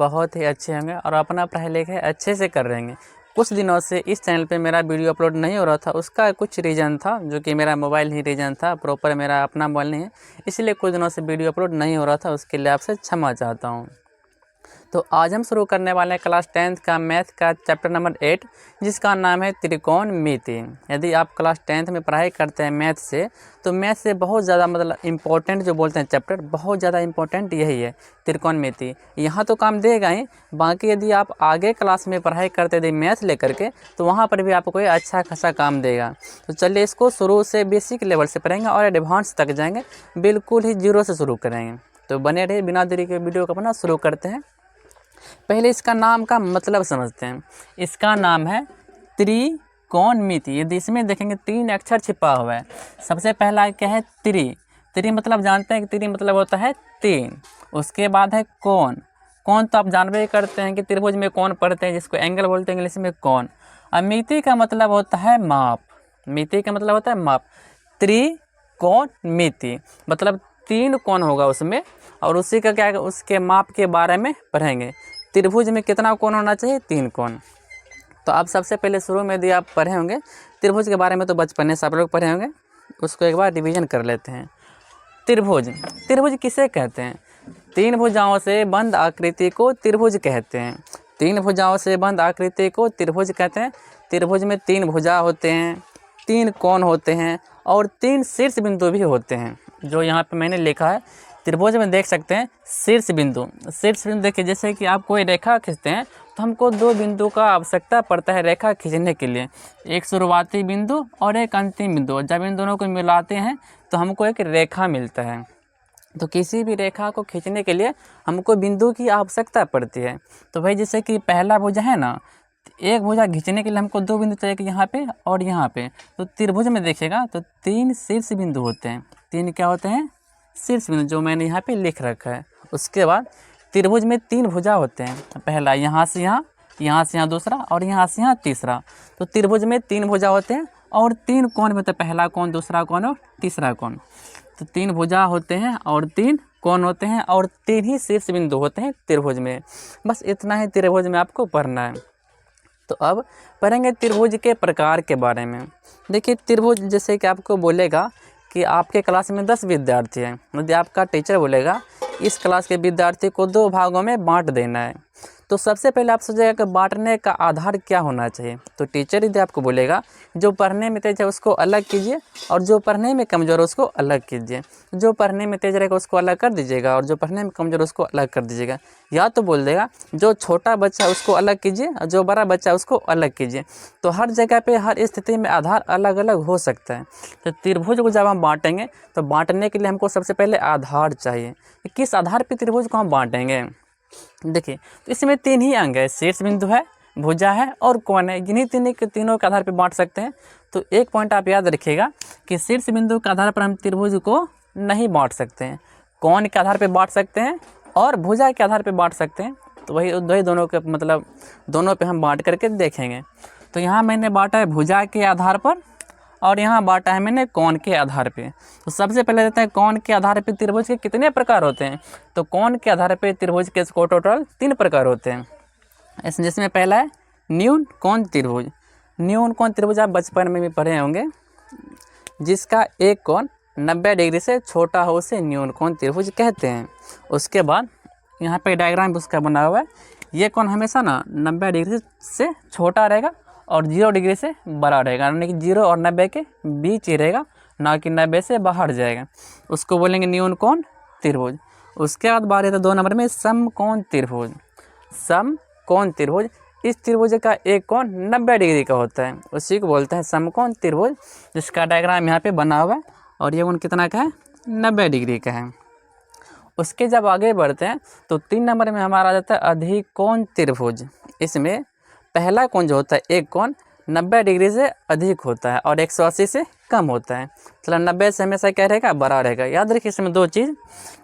बहुत ही अच्छे होंगे और अपना पढ़ाई लिखाई अच्छे से कर रहेंगे। कुछ दिनों से इस चैनल पे मेरा वीडियो अपलोड नहीं हो रहा था, उसका कुछ रीज़न था, जो कि मेरा मोबाइल ही रीज़न था, प्रॉपर मेरा अपना मोबाइल नहीं है, इसलिए कुछ दिनों से वीडियो अपलोड नहीं हो रहा था। उसके लिए आपसे क्षमा चाहता हूँ। तो आज हम शुरू करने वाले हैं क्लास 10th का मैथ का चैप्टर नंबर 8, जिसका नाम है त्रिकोणमिति। यदि आप क्लास 10th में पढ़ाई करते हैं मैथ से, तो मैथ से बहुत ज़्यादा मतलब इम्पोर्टेंट जो बोलते हैं चैप्टर, बहुत ज़्यादा इम्पोर्टेंट यही है त्रिकोणमिति। यहाँ तो काम देगा ही, बाकी यदि आप आगे क्लास में पढ़ाई करते थे मैथ लेकर के, तो वहाँ पर भी आपको अच्छा खासा काम देगा। तो चलिए इसको शुरू से बेसिक लेवल से पढ़ेंगे और एडवांस तक जाएंगे, बिल्कुल ही जीरो से शुरू करेंगे। तो बने रहिए, बिना देरी के वीडियो को अपना शुरू करते हैं। पहले इसका नाम का मतलब समझते हैं। इसका नाम है त्रिकोणमिति। यदि इसमें देखेंगे 3 अक्षर छिपा हुआ है। सबसे पहला क्या है? त्रि। त्रि मतलब जानते हैं कि त्रि मतलब होता है 3। उसके बाद है कोण। कोण तो आप जानबे ही करते हैं कि त्रिभुज में कोण पढ़ते हैं, जिसको एंगल बोलते हैं इंग्लिश में कोण। और मिति का मतलब होता है माप। मिति का मतलब होता है माप। त्रिकोणमिति मतलब 3 कोण होगा उसमें, और उसी का क्या है, उसके माप के बारे में पढ़ेंगे। त्रिभुज में कितना कोण होना चाहिए? 3 कोण। तो आप सबसे पहले शुरू में यदि आप पढ़े होंगे त्रिभुज के बारे में, तो बचपन से आप लोग पढ़े होंगे, उसको एक बार रिवीजन कर लेते हैं। त्रिभुज, त्रिभुज किसे कहते हैं? 3 भुजाओं से बंद आकृति को त्रिभुज कहते हैं। 3 भुजाओं से बंद आकृति को त्रिभुज कहते हैं। त्रिभुज में 3 भुजा होते हैं, 3 कोण होते हैं और 3 शीर्ष बिंदु भी होते हैं, जो यहाँ पे मैंने लिखा है। त्रिभुज में देख सकते हैं शीर्ष बिंदु। शीर्ष बिंदु देखिए, जैसे कि आप कोई रेखा खींचते हैं तो हमको 2 बिंदु का आवश्यकता पड़ता है रेखा खींचने के लिए, एक शुरुआती बिंदु और एक अंतिम बिंदु। जब इन दोनों को मिलाते हैं तो हमको एक रेखा मिलता है। तो किसी भी रेखा को खींचने के लिए हमको बिंदु की आवश्यकता पड़ती है। तो भाई जैसे कि पहला भुजा है ना, एक भुजा खींचने के लिए हमको 2 बिंदु चाहिए, यहाँ पे और यहाँ पे। तो त्रिभुज में देखिएगा तो 3 शीर्ष बिंदु होते हैं। 3 क्या होते हैं? शीर्ष बिंदु, जो मैंने यहाँ पे लिख रखा है। उसके बाद त्रिभुज में 3 भुजा होते हैं। पहला यहाँ से यहाँ, यहाँ से यहाँ दूसरा और यहाँ से यहाँ तीसरा। तो त्रिभुज में 3 भुजा होते हैं और 3 कोण होते हैं, पहला कोण, दूसरा कोण और तीसरा कोण। तो 3 भुजा होते हैं और 3 कोण होते हैं और 3 ही शीर्ष बिंदु होते हैं त्रिभुज में। बस इतना ही त्रिभुज में आपको पढ़ना है। तो अब पढ़ेंगे त्रिभुज के प्रकार के बारे में। देखिए त्रिभुज जैसे कि आपको बोलेगा कि आपके क्लास में 10 विद्यार्थी हैं, यदि आपका टीचर बोलेगा इस क्लास के विद्यार्थी को 2 भागों में बांट देना है, तो सबसे पहले आप सोचेगा कि बांटने का आधार क्या होना चाहिए। तो टीचर यदि आपको बोलेगा जो पढ़ने में तेज है उसको अलग कीजिए और जो पढ़ने में कमज़ोर है उसको अलग कीजिए। जो पढ़ने में तेज रहेगा उसको अलग कर दीजिएगा और जो पढ़ने में कमज़ोर है उसको अलग कर दीजिएगा। या तो बोल देगा जो छोटा बच्चा है उसको अलग कीजिए और जो बड़ा बच्चा है उसको अलग कीजिए। तो हर जगह पे हर स्थिति में आधार अलग अलग हो सकता है। तो त्रिभुज को जब हम बांटेंगे तो बांटने के लिए हमको सबसे पहले आधार चाहिए। किस आधार पर त्रिभुज को हम बांटेंगे? देखिए तो इसमें 3 ही अंग है, शीर्ष बिंदु है, भुजा है और कोण है। जिन्हीं तीनों के आधार पर बांट सकते हैं। तो एक पॉइंट आप याद रखिएगा कि शीर्ष बिंदु के आधार पर हम त्रिभुज को नहीं बांट सकते हैं, कोण के आधार पर बांट सकते हैं और भुजा के आधार पर बांट सकते हैं। तो वही दोनों के मतलब दोनों पे हम बांट करके देखेंगे। तो यहाँ मैंने बांटा है भुजा के आधार पर और यहाँ बांटा है मैंने कोण के आधार पे। तो सबसे पहले देते हैं कोण के आधार पे त्रिभुज के कितने प्रकार होते हैं। तो कोण के आधार पे त्रिभुज के इसको टोटल 3 प्रकार होते हैं। जिसमें पहला है न्यून कोण त्रिभुज। न्यून कोण त्रिभुज आप बचपन में भी पढ़े होंगे, जिसका एक कोण 90 डिग्री से छोटा हो उसे न्यून कोण त्रिभुज कहते हैं। उसके बाद यहाँ पे डायग्राम उसका बना हुआ है। ये कोण हमेशा ना 90 डिग्री से छोटा रहेगा और 0 डिग्री से बड़ा रहेगा, यानी कि 0 और 90 के बीच ही रहेगा, ना कि 90 से बाहर जाएगा। उसको बोलेंगे न्यून कोण त्रिभुज। उसके बाद बात है तो 2 नंबर में समकोण त्रिभुज। समकोण त्रिभुज, इस त्रिभुज का एक कोण 90 डिग्री का होता है, उसी को बोलते हैं समकोण त्रिभुज, जिसका डायग्राम यहाँ पे बना हुआ है। और ये कोण कितना का है? 90 डिग्री का है। उसके जब आगे बढ़ते हैं तो 3 नंबर में हमारा आ जाता है अधिकोण त्रिभुज। इसमें पहला कोण जो होता है एक कोण 90 डिग्री से अधिक होता है और 180 से कम होता है। मतलब 90 से हमेशा क्या रहेगा? बड़ा रहेगा। याद रखिए इसमें 2 चीज़,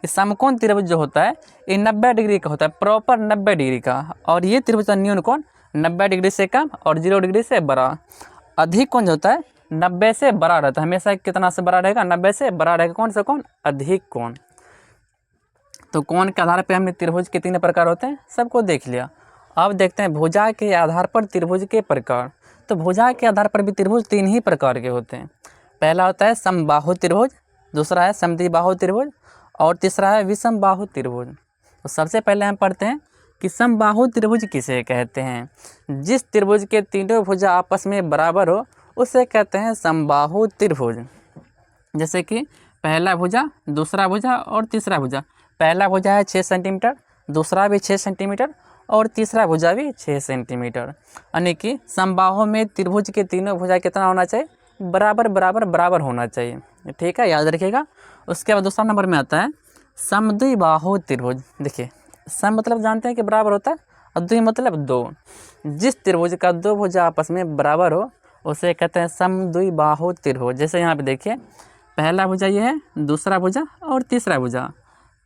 समकोण त्रिभुज जो होता है ये 90 डिग्री का होता है, प्रॉपर 90 डिग्री का। और ये त्रिभुज का न्यून कोण 90 डिग्री से कम और 0 डिग्री से बड़ा। अधिक कोण जो होता है 90 से बड़ा रहता है, हमेशा कितना से बड़ा रहेगा? 90 से बड़ा रहेगा। कौन सा कोण? अधिक कोण। तो कोण के आधार पे हमने त्रिभुज के 3 प्रकार होते हैं, सबको देख लिया। अब देखते हैं भुजा के आधार पर त्रिभुज के प्रकार। तो भुजा के आधार पर भी त्रिभुज 3 ही प्रकार के होते हैं। पहला होता है समबाहु त्रिभुज, दूसरा है समद्विबाहु त्रिभुज और तीसरा है विषम बाहु त्रिभुज। तो सबसे पहले हम पढ़ते हैं कि समबाहु त्रिभुज किसे कहते हैं। जिस त्रिभुज के तीनों भुजा आपस में बराबर हो उसे कहते हैं समबाहु त्रिभुज। जैसे कि पहला भुजा, दूसरा भुजा और तीसरा भुजा। पहला भुजा है 6 सेंटीमीटर, दूसरा भी 6 सेंटीमीटर और तीसरा भुजा भी 6 सेंटीमीटर। यानी कि समबाहु में त्रिभुज के तीनों भुजा कितना होना चाहिए, बराबर बराबर बराबर होना चाहिए। ठीक है, याद रखिएगा। उसके बाद दूसरा नंबर में आता है समद्विबाहु त्रिभुज। देखिए, सम मतलब जानते हैं कि बराबर होता है और द्वि मतलब 2। जिस त्रिभुज का 2 भुजा आपस में बराबर हो उसे कहते हैं समद्विबाहु त्रिभुज। जैसे यहाँ पे देखिए, पहला भुजा ये है, दूसरा भुजा और तीसरा भुजा।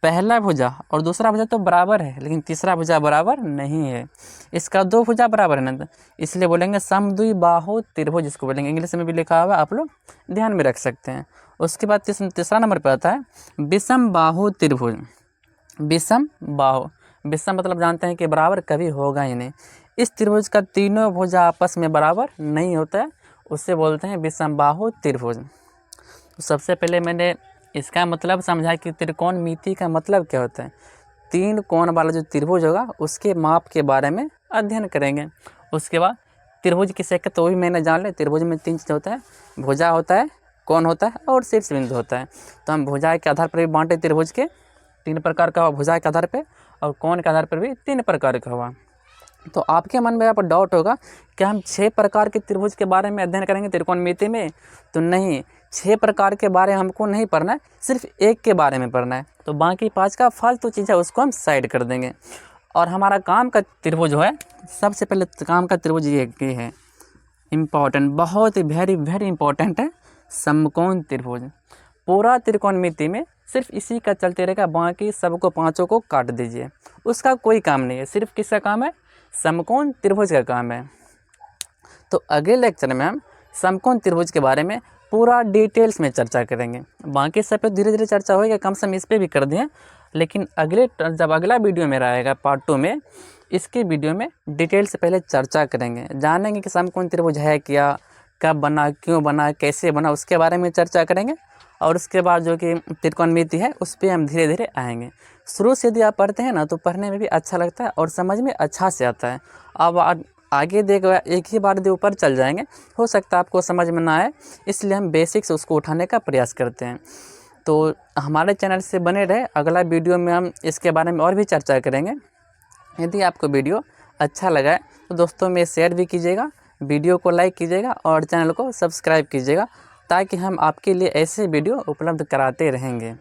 पहला भुजा और दूसरा भुजा तो बराबर है, लेकिन तीसरा भुजा बराबर नहीं है। इसका 2 भुजा बराबर है ना, इसलिए बोलेंगे समद्विबाहु त्रिभुज। इसको बोलेंगे, इंग्लिश में भी लिखा हुआ, आप लोग ध्यान में रख सकते हैं। उसके बाद तीसरा नंबर पर आता है विषम बाहु त्रिभुज। विषम बाहु, विषम मतलब जानते हैं कि बराबर कभी होगा ही नहीं। इस त्रिभुज का तीनों भुजा आपस में बराबर नहीं होता है, उससे बोलते हैं विषम बाहु त्रिभुज। तो सबसे पहले मैंने इसका मतलब समझा कि त्रिकोणमिति का मतलब क्या होता है। 3 कोण वाला जो त्रिभुज होगा उसके माप के बारे में अध्ययन करेंगे। उसके बाद त्रिभुज किसे कहते हैं तो भी मैंने जान लिया। त्रिभुज में 3 चीज़ होता है, भुजा होता है, कोण होता है और शीर्ष बिंदु होता है। तो हम भुजा के आधार पर भी बांटे त्रिभुज के 3 प्रकार का हुआ, भुजा के आधार पर, और कोण के आधार पर भी 3 प्रकार का हुआ। तो आपके मन में यहाँ पर डाउट होगा कि हम 6 प्रकार के त्रिभुज के बारे में अध्ययन करेंगे त्रिकोणमिति में। तो नहीं, 6 प्रकार के बारे में हमको नहीं पढ़ना है, सिर्फ एक के बारे में पढ़ना है। तो बाकी 5 का फालतू चीज़ है उसको हम साइड कर देंगे। और हमारा काम का त्रिभुज जो है, सबसे पहले काम का त्रिभुज ये है, इम्पॉर्टेंट, बहुत ही वेरी वेरी इंपॉर्टेंट है, समकोण त्रिभुज। पूरा त्रिकोणमिति में सिर्फ इसी का चलते रहेगा, बाकी सबको 5 को काट दीजिए, उसका कोई काम नहीं है। सिर्फ किसका काम है, समकोण त्रिभुज का काम है। तो अगले लेक्चर में हम समकोण त्रिभुज के बारे में पूरा डिटेल्स में चर्चा करेंगे। बाकी सब पे धीरे धीरे चर्चा होगी, कम से कम इस पे भी कर दिए, लेकिन जब अगला वीडियो मेरा आएगा पार्ट 2 में, इसके वीडियो में डिटेल से पहले चर्चा करेंगे, जानेंगे कि समकोण त्रिभुज है क्या, कब बना, क्यों बना, कैसे बना, उसके बारे में चर्चा करेंगे। और उसके बाद जो कि त्रिकोणमिति है उस पर हम धीरे धीरे आएंगे। शुरू से यदि आप पढ़ते हैं ना तो पढ़ने में भी अच्छा लगता है और समझ में अच्छा से आता है। अब आगे देखो, एक ही बार जो ऊपर चल जाएंगे, हो सकता है आपको समझ में ना आए, इसलिए हम बेसिक्स उसको उठाने का प्रयास करते हैं। तो हमारे चैनल से बने रहे, अगला वीडियो में हम इसके बारे में और भी चर्चा करेंगे। यदि आपको वीडियो अच्छा लगा है तो दोस्तों में शेयर भी कीजिएगा, वीडियो को लाइक कीजिएगा और चैनल को सब्सक्राइब कीजिएगा, ताकि हम आपके लिए ऐसे वीडियो उपलब्ध कराते रहेंगे।